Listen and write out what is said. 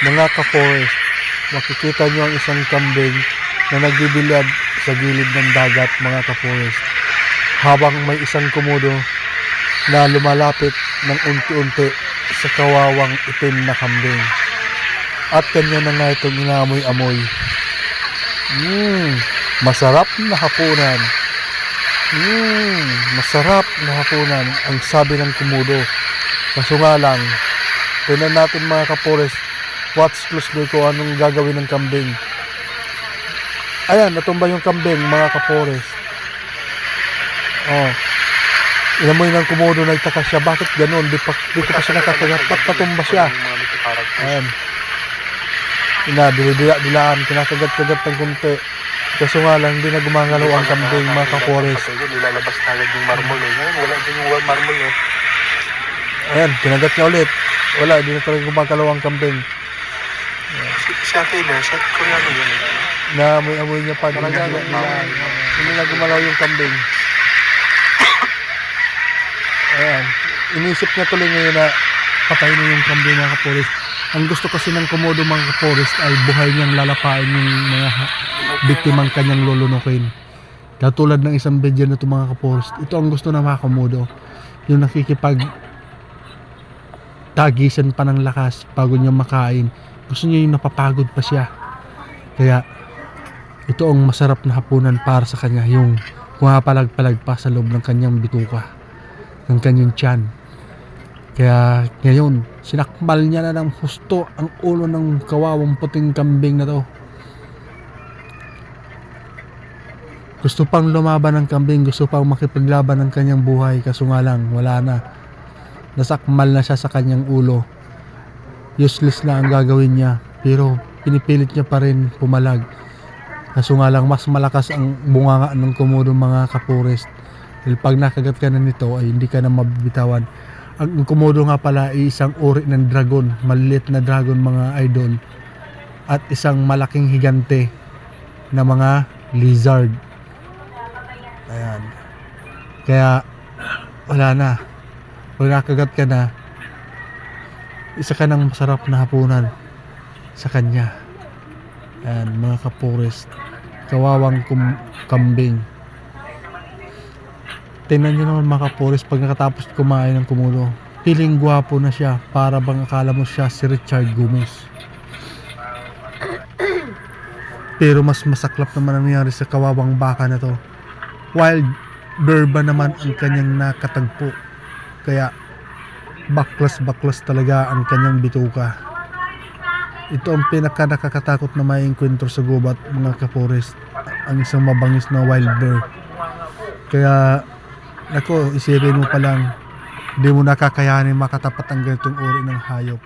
Mga ka-forest, makikita nyo ang isang kambing na nagbibilad sa gilid ng dagat, mga ka-forest, habang may isang komodo na lumalapit ng unti-unti sa kawawang itim na kambing. At kanya na nga itong inamoy-amoy. Masarap na hapunan. Masarap na hapunan, ang sabi ng komodo. Kaso nga lang, tingnan natin mga ka-forest, watch closely kung anong gagawin ng kambing. Ayan, natumba yung kambing, mga ka-forest. Inamoy ng komodo, nagtaka siya, bakit ganun? Di ko pa siya nakakagat, ba't natumba siya? Ayan. Dila-dilaan, kinakagat-kagat ng kunti. Kaso nga lang, hindi na gumagalaw ang kambing, mga ka-forest. Nilalabas talaga yung marmol eh. Ngayon, wala din yung marmol eh. Ayan, kinagat niya ulit. Wala, hindi na talaga gumagalaw ang kambing. Siya koreano yun. Naamoy-amoy niya pa. Hindi na gumalaw yung kambing. Ayan. Inisip niya tuloy ngayon na patayin na yung kambing, mga ka-forest. Ang gusto kasi ng komodo, mga ka-forest, ay buhay niyang lalapain yung mga biktimang kanyang lulunukin. Katulad ng isang video na ito, mga ka-forest. Ito ang gusto ng mga komodo. Yung nakikipag tagisan pa ng lakas bago niya makain. Gusto niya yung napapagod pa siya. Kaya ito ang masarap na hapunan para sa kanya, yung pumapalag-palag pa sa loob ng kanyang bituka, ng kanyang tiyan. Kaya ngayon, sinakmal niya na ng husto ang ulo ng kawawang puting kambing na to. Gusto pang lumaban ng kambing, gusto pang makipaglaban ng kanyang buhay, kaso nga lang, wala na. Nasakmal na siya sa kanyang ulo. Useless na ang gagawin niya, pero pinipilit niya pa rin pumalag. Kaso nga lang, mas malakas ang bunganga ng komodo, mga ka-forest. Dahil pag nakagat ka na nito ay hindi ka na mabibitawan. Ang komodo nga pala ay isang uri ng dragon, maliit na dragon, mga idol, at isang malaking higante na mga lizard. Ayan. Kaya wala na. Pag nakagat ka na, isa ka ng masarap na hapunan sa kanya. Ayan, mga ka-forest, kawawang kambing. Tingnan nyo naman, mga ka-forest, pag nakatapos kumain ng komodo, piling gwapo na siya, para bang akala mo siya si Richard Gomez. Pero mas masaklap naman ang nangyari sa kawawang baka na to. Wild bear ba naman ang kanyang nakatagpo, kaya baklas talaga ang kanyang bituka. Ito ang pinaka nakakatakot na may enkwentro sa gubat, mga ka-forest, ang isang mabangis na wild bear. Kaya nako, isipin mo pa lang, hindi mo nakakayanin makatapat ang ganitong uri ng hayop.